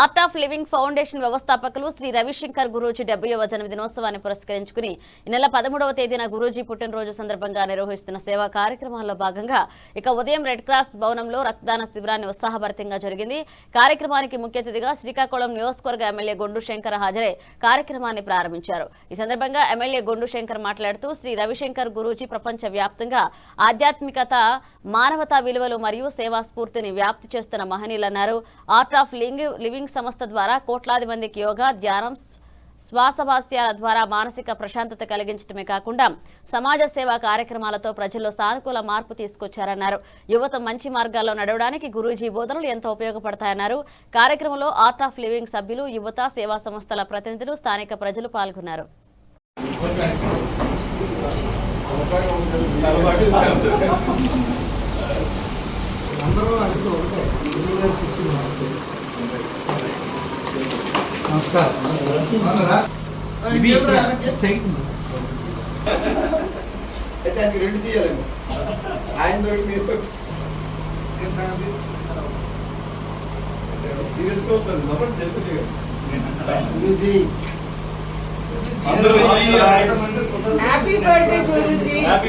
Art of living foundation వ్యవస్థాపకులు శ్రీ రవిశంకర్ గురూజీ 70వ జన్మదినోత్సవాన్ని పురస్కరించుకుని ఈ నెల 13వ తేదీన గురూజీ పుట్టినరోజు సందర్భంగా నిర్వహిస్తున్న సేవా కార్యక్రమాల్లో భాగంగా ఉదయం రెడ్ క్రాస్ భవనంలో రక్తదాన శిబిరాన్ని ఉత్సాహభరితంగా జరిగింది. కార్యక్రమానికి ముఖ్య అతిథిగా శ్రీకాకుళం నియోజకవర్గ ఎమ్మెల్యే గొండు శంకర్ హాజరై కార్యక్రమాన్ని ప్రారంభించారు. ఈ సందర్భంగా ఎమ్మెల్యే గొండు శంకర్ మాట్లాడుతూ శ్రీ రవిశంకర్ గురూజీ ప్రపంచ వ్యాప్తంగా ఆధ్యాత్మికత, మానవతా విలువలు మరియు సేవా స్ఫూర్తిని వ్యాప్తి చేస్తున్న మహనీయులన్నారు. ఆర్ట్ ఆఫ్ లివింగ్ సంస్థ ద్వారా కోట్లాది మందికి యోగా, ధ్యానం, శ్వాసభాస్యాల ద్వారా మానసిక ప్రశాంతత కలిగించడమే కాకుండా సమాజ సేవా కార్యక్రమాలతో ప్రజల్లో సానుకూల మార్పు తీసుకొచ్చారన్నారు. యువత మంచి మార్గాల్లో నడవడానికి గురూజీ బోధనలు ఎంతో ఉపయోగపడతాయన్నారు. కార్యక్రమంలో ఆర్ట్ ఆఫ్ లివింగ్ సభ్యులు, యువత, సేవా సంస్థల ప్రతినిధులు, స్థానిక ప్రజలు పాల్గొన్నారు. నమస్కారం. రెండు తీయాలేమో ఆయన సీరియస్ గా హ్యాపీ బర్త్డే గురూజీ.